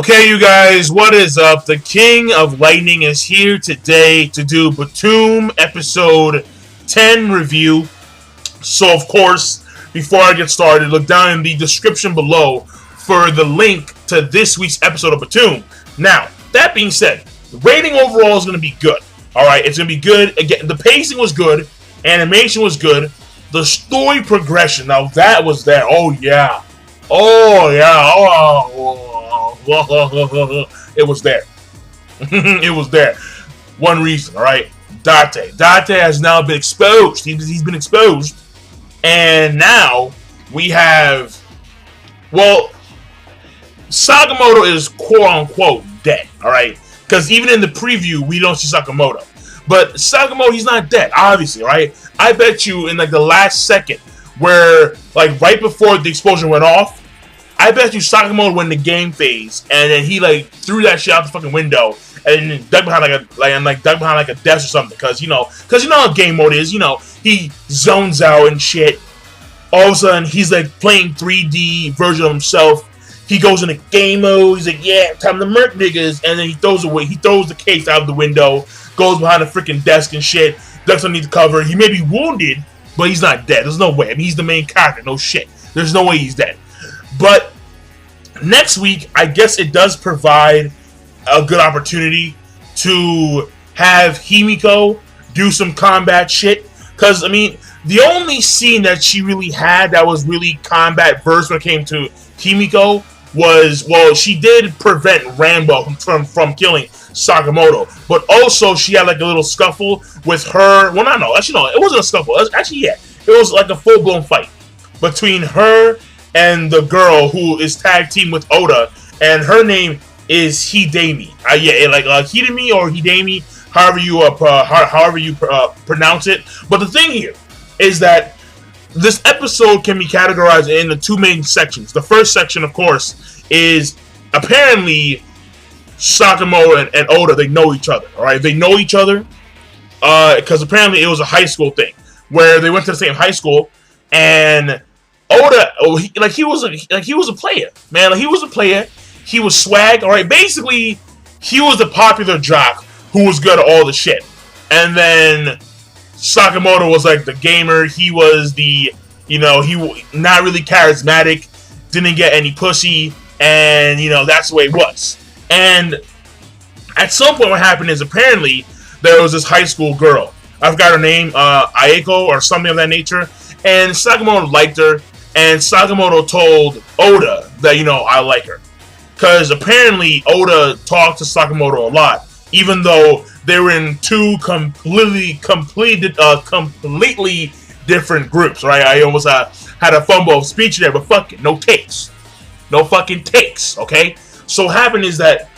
Okay, you guys, what is up? The King of Lightning is here today to do Btooom episode 10 review. So, of course, before I get started, look down in the description below for the link to this week's episode of Btooom. Now, that being said, the rating overall is going to be good. Alright, it's going to be good. Again, the pacing was good. Animation was good. The story progression, now that was there. Oh, yeah. Oh, yeah. It was there. It was there. One reason, alright? Date has now been exposed. He's been exposed. And now we have, well, Sakamoto is quote-unquote dead, alright? Because even in the preview, we don't see Sakamoto. But Sakamoto, he's not dead, obviously, right? I bet you in, like, the last second, where, like, right before the explosion went off, I bet you Sakamoto went in the game phase, and then he, like, threw that shit out the fucking window, and then dug behind, a desk or something, because, you know how game mode is, he zones out and shit. All of a sudden, he's, like, playing 3D version of himself. He goes into game mode. He's like, yeah, time to murk niggas. And then he throws the case out of the window, goes behind a freaking desk and shit, ducks underneath the cover. He may be wounded, but he's not dead. There's no way. I mean, he's the main character. No shit. There's no way he's dead. But next week, I guess it does provide a good opportunity to have Himiko do some combat shit. Because, I mean, the only scene that she really had that was really combat versed when it came to Himiko was, well, she did prevent Rambo from killing Sakamoto, but also she had like a little scuffle with her. Well, no, actually no, it wasn't a scuffle. It was like a full-blown fight between her and the girl who is tag team with Oda, and her name is Hidemi. Hidemi or Hidemi, however you pronounce it. But the thing here is that this episode can be categorized into two main sections. The first section, of course, is apparently Sakamoto and Oda, they know each other, alright? They know each other because apparently it was a high school thing where they went to the same high school, and Oda, he was a player, man. Like, he was a player. He was swag, alright? Basically, he was the popular jock who was good at all the shit. And then Sakamoto was like the gamer. He was the, he not really charismatic, didn't get any pussy, and, that's the way it was. And at some point what happened is apparently there was this high school girl. I forgot her name, Aiko or something of that nature. And Sakamoto liked her, and Sakamoto told Oda that, I like her. Because apparently Oda talked to Sakamoto a lot, even though they were in two completely different groups, right? I almost had a fumble of speech there, but fuck it, no takes. No fucking takes, okay? So what happened is that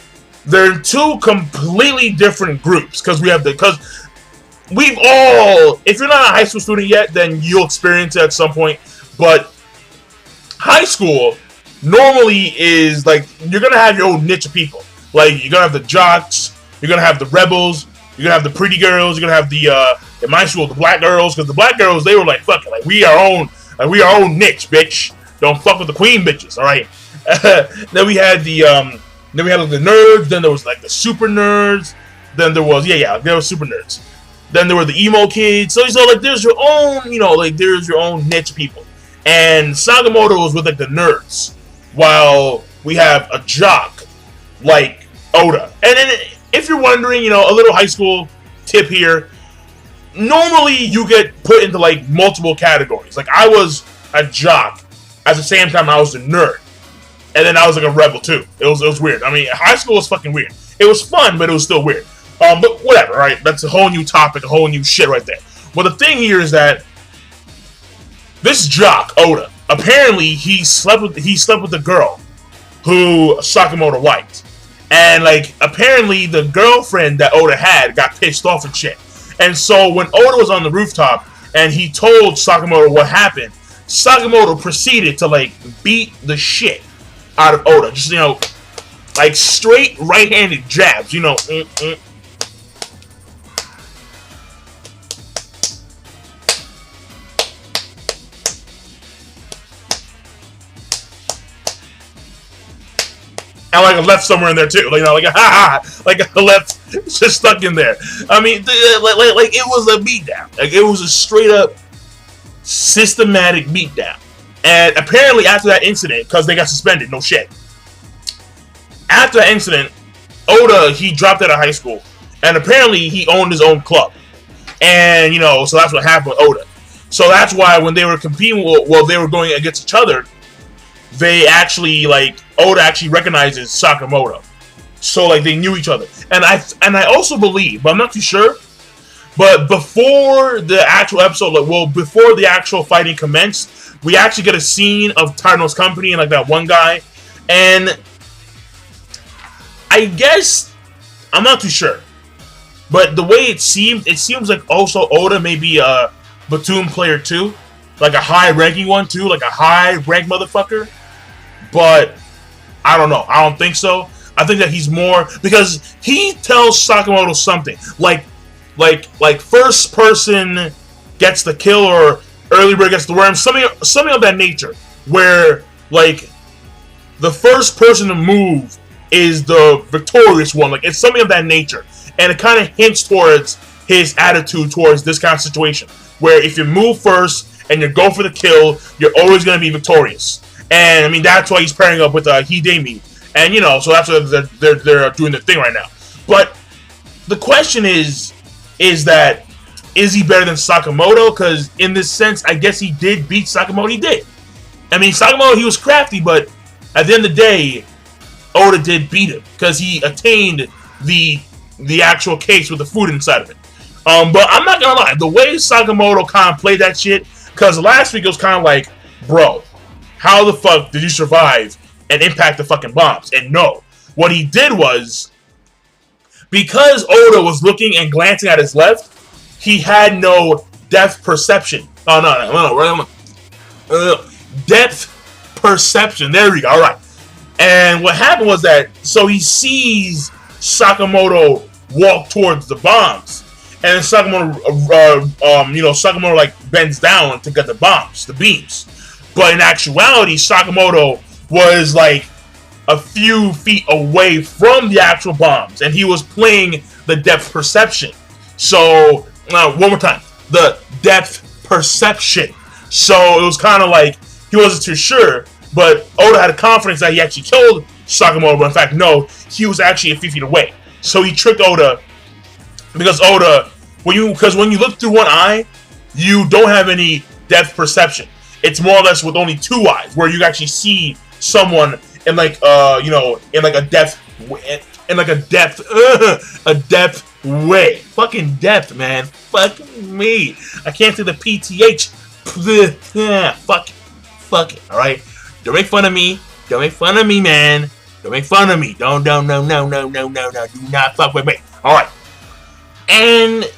they're in two completely different groups, because we've all, if you're not a high school student yet, then you'll experience it at some point, but high school normally is, like, you're gonna have your own niche of people. Like, you're gonna have the jocks, you're gonna have the rebels, you're gonna have the pretty girls, you're gonna have in my school, the black girls, because the black girls, they were like, fuck it, like, we are our own niche, bitch. Don't fuck with the queen bitches, alright? Then we had the nerds, then there was, like, the super nerds, then there was, there were super nerds. Then there were the emo kids, so like, there's your own, there's your own niche people. And Sakamoto was with, like, the nerds, while we have a jock, like Oda. And then, if you're wondering, a little high school tip here, normally you get put into, like, multiple categories. Like, I was a jock, at the same time I was a nerd. And then I was, like, a rebel, too. It was weird. I mean, high school was fucking weird. It was fun, but it was still weird. But whatever, right? That's a whole new topic, a whole new shit right there. But the thing here is that this jock, Oda, apparently he slept with the girl who Sakamoto liked. And, like, apparently the girlfriend that Oda had got pissed off and shit. And so when Oda was on the rooftop and he told Sakamoto what happened, Sakamoto proceeded to, like, beat the shit out of Oda. Just, like, straight right-handed jabs, and like a left somewhere in there too. Like, you know, like a like a left just stuck in there. I mean, like it was a beatdown. Like it was a straight up systematic beatdown. And apparently after that incident, because they got suspended, no shit. After that incident, Oda, he dropped out of high school, and apparently he owned his own club. And, you know, so that's what happened with Oda. So that's why when they were competing, well, they were going against each other, they actually, like, Oda actually recognizes Sakamoto. So, like, they knew each other. And I also believe, but I'm not too sure, but before the actual episode, like, well, before the actual fighting commenced, we actually get a scene of Tadano's company and, like, that one guy. And I guess, I'm not too sure. But the way it seems like also Oda may be a Btooom player too. Like a high-ranking one too. Like a high-ranked motherfucker. But I don't know. I don't think so. I think that he's more... Because he tells Sakamoto something. Like first person gets the kill or early bird gets the worm. Something of that nature. Where, like, the first person to move is the victorious one. Like, it's something of that nature. And it kind of hints towards his attitude towards this kind of situation. Where if you move first and you go for the kill, you're always going to be victorious. And, I mean, that's why he's pairing up with Hidemi. And, you know, so that's what they're doing their thing right now. But the question is he better than Sakamoto? Because in this sense, I guess he did beat Sakamoto. He did. I mean, Sakamoto, he was crafty, but at the end of the day, Oda did beat him. Because he attained the actual case with the food inside of it. But I'm not gonna lie, the way Sakamoto kind of played that shit, because last week it was kind of like, bro, how the fuck did you survive and impact the fucking bombs? And no, what he did was, because Oda was looking and glancing at his left, he had no depth perception. Oh, no. Depth perception, there we go, alright. And what happened was that, so he sees Sakamoto walk towards the bombs, and then Sakamoto like bends down to get the bombs, the beams. But in actuality, Sakamoto was like a few feet away from the actual bombs, and he was playing the depth perception. So one more time, the depth perception. So it was kind of like he wasn't too sure, but Oda had a confidence that he actually killed Sakamoto, but in fact, no, he was actually a few feet away. So he tricked Oda, because Oda, when you look through one eye, you don't have any depth perception. It's more or less with only two eyes, where you actually see someone in like in like a depth way. Fucking depth, man. Fuck me. I can't say the PTH. Fuck it. All right. Don't make fun of me. Don't make fun of me, man. Don't make fun of me. No. Do not fuck with me. Alright. And,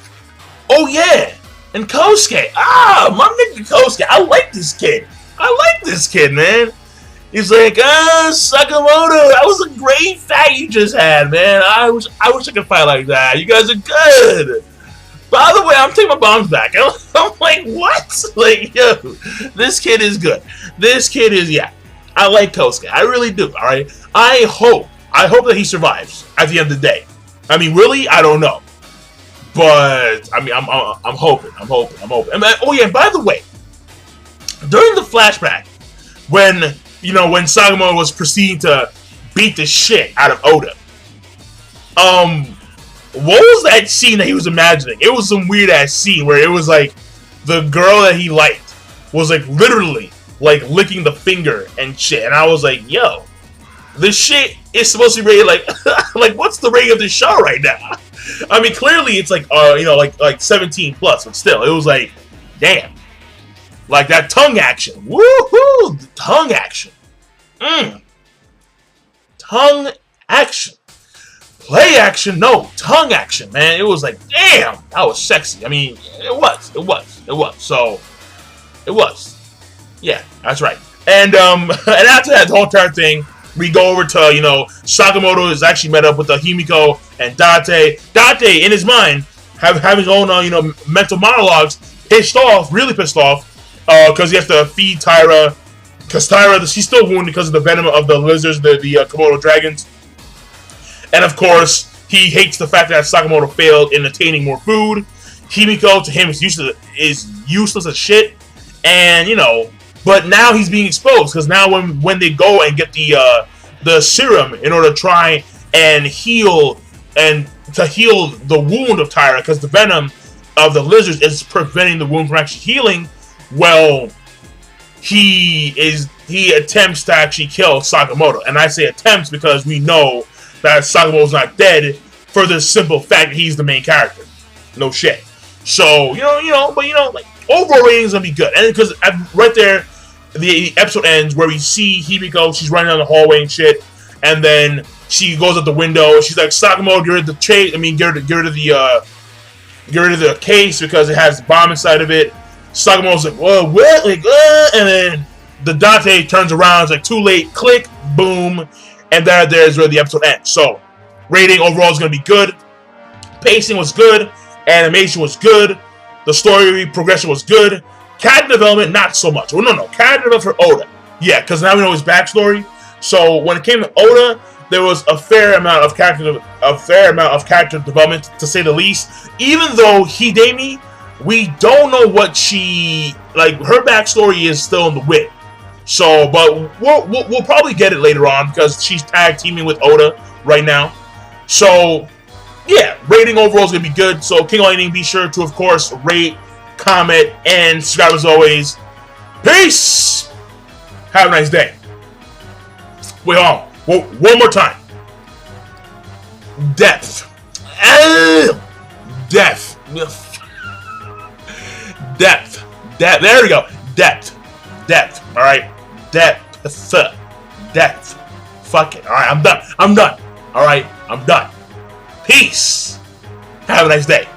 oh yeah. And Kosuke. My nigga Kosuke. I like this kid, man. He's like, Sakamoto, that was a great fight you just had, man. I wish I could fight like that. You guys are good. By the way, I'm taking my bombs back. I'm like, what? Like, yo, this kid is good. This kid is, yeah. I like Kosuke. I really do, alright? I hope that he survives at the end of the day. I mean, really? I don't know. But, I mean, I'm hoping. And, oh yeah, by the way, during the flashback, when Sakamoto was proceeding to beat the shit out of Oda, what was that scene that he was imagining? It was some weird ass scene where it was like the girl that he liked was like literally like licking the finger and shit, and I was like, yo, this shit is supposed to be rated like like what's the rating of this show right now? I mean, clearly it's like like 17 plus, but still, it was like, damn, like that tongue action, woohoo, the tongue action, tongue action. Play action, no, tongue action, man. It was like, damn, that was sexy. I mean, it was. So, it was. Yeah, that's right. And after that whole entire thing, we go over to, Sakamoto is actually met up with Himiko and Date. Date, in his mind, having his own, mental monologues, really pissed off, because he has to feed Taira because Tyra, she's still wounded because of the venom of the lizards, the Komodo dragons. And of course, he hates the fact that Sakamoto failed in attaining more food. Himiko, to him, is useless as shit. And, you know, but now he's being exposed, because now when they go and get the serum in order to try and heal the wound of Tyra, because the venom of the lizards is preventing the wound from actually healing, well, he attempts to actually kill Sakamoto. And I say attempts because we know that Sakamoto's not dead for the simple fact that he's the main character. No shit. So, like, overall rating is gonna be good. And because right there, the episode ends where we see Himiko, she's running down the hallway and shit, and then she goes out the window, she's like, Sakamoto, get rid of the get rid of the case because it has the bomb inside of it. Sakamoto's like, whoa, what? Like, and then the Dante turns around, it's like, too late, click, boom, and there's where the episode ends. So, rating overall is going to be good. Pacing was good. Animation was good. The story progression was good. Character development, not so much. Well, no. Character development for Oda. Yeah, because now we know his backstory. So, when it came to Oda, there was a fair amount of character development, to say the least. Even though Hidemi, we don't know what her backstory is still in the wind. So, but we'll probably get it later on because she's tag teaming with Oda right now. So, yeah, rating overall is gonna be good. So, King Lightning, be sure to, of course, rate, comment, and subscribe as always. Peace. Have a nice day. Wait, hold on. One more time. Depth. Depth. Depth. There we go. Depth. Alright? Depth. Fuck it. Alright, I'm done. Alright? I'm done. Peace. Have a nice day.